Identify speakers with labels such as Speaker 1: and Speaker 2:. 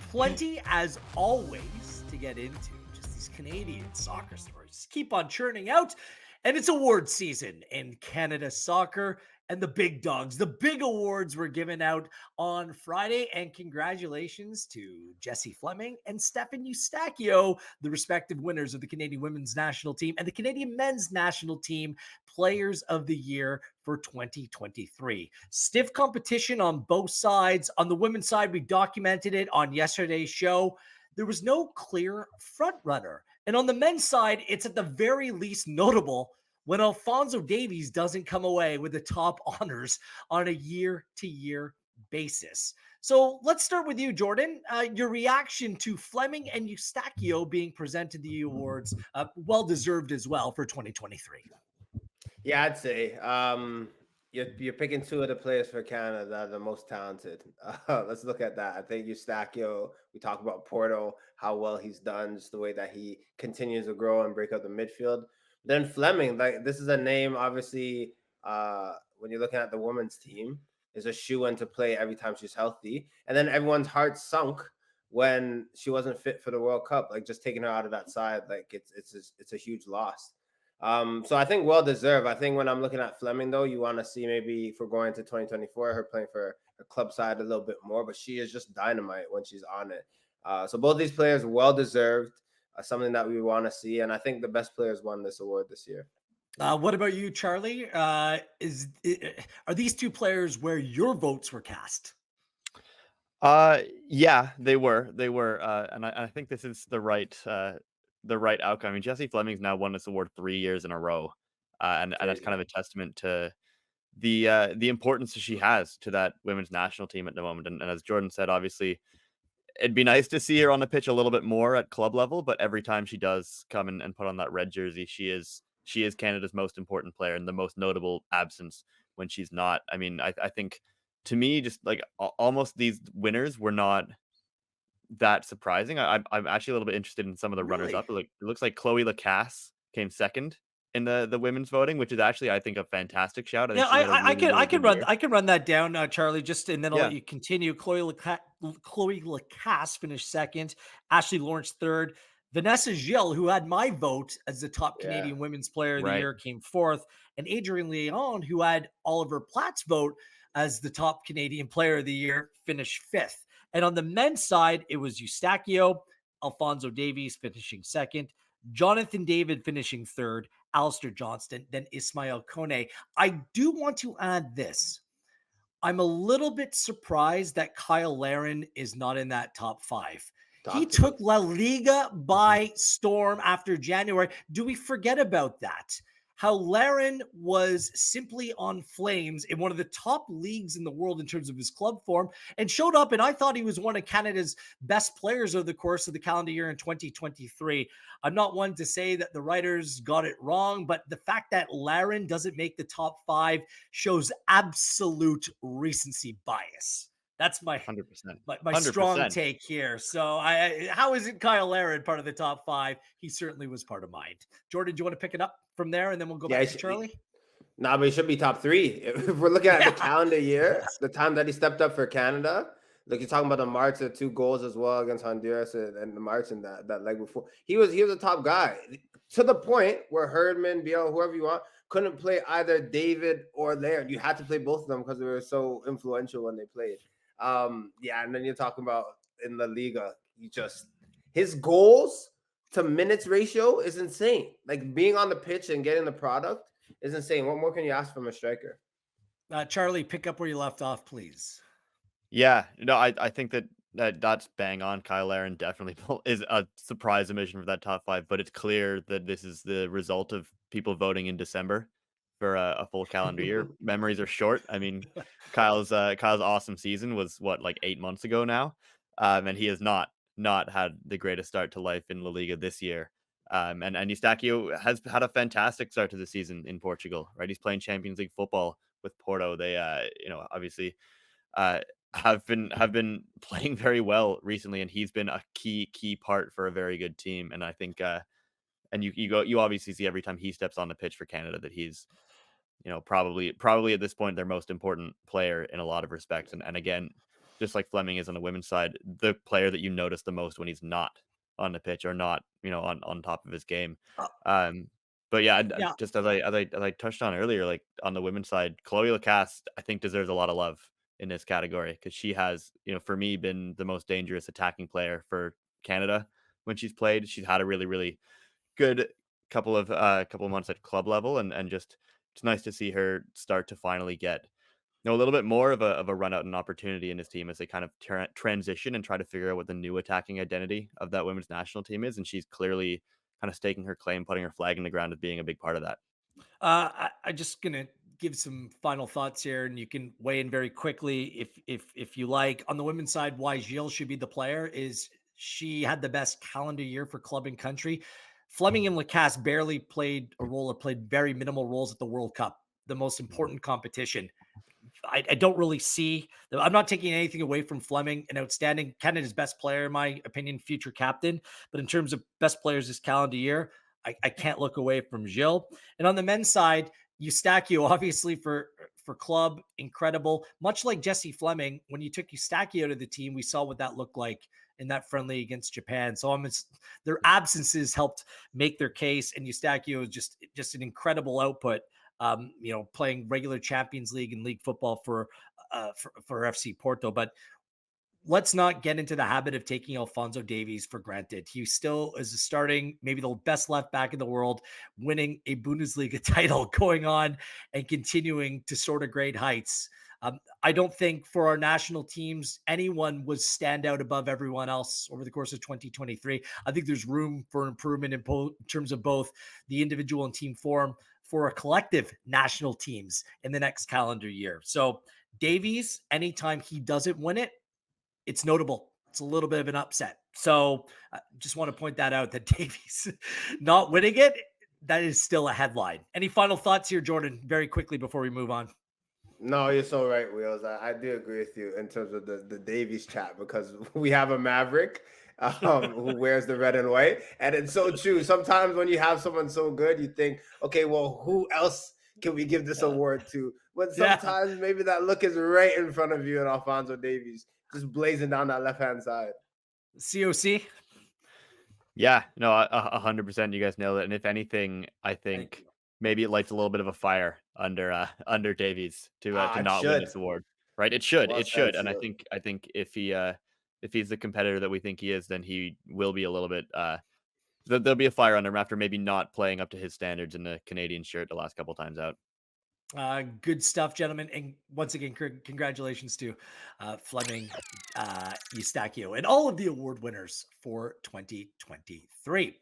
Speaker 1: Plenty as always to get into. Just these Canadian soccer stories keep on churning out. And it's award season in Canada soccer. And the big dogs, the big awards were given out on Friday. And congratulations to Jessie Fleming and Stefan Eustaquio, the respective winners of the Canadian women's national team and the Canadian men's national team players of the year for 2023. Stiff competition on both sides. On the women's side, we documented it on yesterday's show. There was no clear front runner. And on the men's side, it's at the very least notable when Alphonso Davies doesn't come away with the top honors on a year-to-year basis. So let's start with you, Jordan. Your reaction to Fleming and Eustaquio being presented the awards, well-deserved as well for 2023.
Speaker 2: Yeah, I'd say you're picking two of the players for Canada that are the most talented. Let's look at that. I think Eustaquio, we talk about Porto, how well he's done, just the way that he continues to grow and break up the midfield. Then Fleming, like this is a name, obviously, when you're looking at the women's team, is a shoe-in to play every time she's healthy. And then everyone's heart sunk when she wasn't fit for the World Cup. Like just taking her out of that side, like it's a huge loss. So I think well deserved. I think when I'm looking at Fleming, though, you want to see maybe if we're going to 2024, her playing for her club side a little bit more, but she is just dynamite when she's on it. So both these players well deserved, something that we want to see, and I think the best players won this award this year.
Speaker 1: What about you, Charlie? Are these two players where your votes were cast?
Speaker 3: Yeah, they were, and I think this is the right outcome. I mean, Jessie Fleming's now won this award 3 years in a row, and that's kind of a testament to the importance that she has to that women's national team at the moment. And as Jordan said, obviously, it'd be nice to see her on the pitch a little bit more at club level, but every time she does come and put on that red jersey, she is Canada's most important player and the most notable absence when she's not. I mean, I think to me, just like almost these winners were not that surprising. I'm actually a little bit interested in some of the runners up. Like it looks like Chloe Lacasse came second in the women's voting, which is actually I think a fantastic shout.
Speaker 1: Yeah, I can run that down, Charlie. Just and then I'll let you continue. Chloe Lacasse finished second. Ashley Lawrence third. Vanessa Gilles, who had my vote as the top Canadian women's player of the year, came fourth. And Adrienne Leon, who had Oliver Platt's vote as the top Canadian player of the year, finished fifth. And on the men's side, it was Eustaquio, Alphonso Davies finishing second, Jonathan David finishing third, Alistair Johnston, then Ismail Kone. I do want to add this. I'm a little bit surprised that Kyle Larin is not in that top five. He took La Liga by storm after January. Do we forget about that? How Larin was simply on flames in one of the top leagues in the world in terms of his club form and showed up. And I thought he was one of Canada's best players over the course of the calendar year in 2023. I'm not one to say that the writers got it wrong, but the fact that Larin doesn't make the top five shows absolute recency bias. That's my
Speaker 3: 100%.
Speaker 1: my strong take here. So how isn't Kyle Larin part of the top five? He certainly was part of mine. Jordan, do you want to pick it up from there and then we'll go back to Charlie?
Speaker 2: Nah, but he should be top three. If we're looking at the calendar year, the time that he stepped up for Canada, like you're talking about the March, the 2 goals as well against Honduras and the March and that leg before. He was a top guy to the point where Herdman, Biel, whoever you want, couldn't play either David or Laird. You had to play both of them because they were so influential when they played. And then you're talking about in La Liga, his goals to minutes ratio is insane. Like being on the pitch and getting the product is insane. What more can you ask from a striker?
Speaker 1: Charlie, pick up where you left off, please.
Speaker 3: Yeah, no, I think that's bang on. Kyle Larin definitely is a surprise omission for that top five, but it's clear that this is the result of people voting in December for a full calendar year. Memories are short. I mean, Kyle's awesome season was like 8 months ago now, and he has not had the greatest start to life in La Liga this year. And Eustaquio has had a fantastic start to the season in Portugal. Right, he's playing Champions League football with Porto. They obviously have been playing very well recently, and he's been a key part for a very good team. And I think and you obviously see every time he steps on the pitch for Canada that he's probably at this point their most important player in a lot of respects. And again, just like Fleming is on the women's side, the player that you notice the most when he's not on the pitch or not, on top of his game.
Speaker 1: Uh,
Speaker 3: Um, but yeah,
Speaker 1: yeah.
Speaker 3: just as I touched on earlier, like on the women's side, Chloe Lacasse, I think deserves a lot of love in this category because she has, for me, been the most dangerous attacking player for Canada when she's played. She's had a really, really good couple of months at club level, and just it's nice to see her start to finally get a little bit more of a run out and opportunity in his team as they kind of transition and try to figure out what the new attacking identity of that women's national team is. And she's clearly kind of staking her claim, putting her flag in the ground as being a big part of that.
Speaker 1: I just gonna give some final thoughts here, and you can weigh in very quickly if you like. On the women's side, why Gilles should be the player is she had the best calendar year for club and country. Fleming and Lacasse barely played a role or played very minimal roles at the World Cup, the most important competition. I don't really see. I'm not taking anything away from Fleming, an outstanding Canada's best player, in my opinion, future captain. But in terms of best players this calendar year, I can't look away from Gilles. And on the men's side, Eustaquio, obviously for club, incredible. Much like Jessie Fleming, when you took Eustaquio to the team, we saw what that looked like in that friendly against Japan. So their absences helped make their case, and Eustaquio is just an incredible output. Playing regular Champions League and league football for FC Porto. But let's not get into the habit of taking Alphonso Davies for granted. He still is starting, maybe the best left back in the world, winning a Bundesliga title, going on and continuing to sort of great heights. I don't think for our national teams, anyone was stand out above everyone else over the course of 2023. I think there's room for improvement in terms of both the individual and team form for a collective national teams in the next calendar year. So Davies, anytime he doesn't win it, it's notable. It's a little bit of an upset. So I just want to point that out that Davies not winning it, that is still a headline. Any final thoughts here, Jordan, very quickly before we move on?
Speaker 2: No, you're so right, Wheels. I do agree with you in terms of the Davies chat because we have a Maverick who wears the red and white. And it's so true. Sometimes when you have someone so good, you think, okay, well, who else can we give this award to? But sometimes maybe that look is right in front of you and Alphonso Davies just blazing down that left-hand side.
Speaker 1: COC?
Speaker 3: Yeah, no, 100%. You guys nailed it. And if anything, I think maybe it lights a little bit of a fire under Davies to not win this award. Right? It should. It should. And I think if he's the competitor that we think he is, then he will be a little bit there'll be a fire under him after maybe not playing up to his standards in the Canadian shirt the last couple times out.
Speaker 1: Good stuff, gentlemen. And once again, congratulations to Fleming, Eustaquio, and all of the award winners for 2023.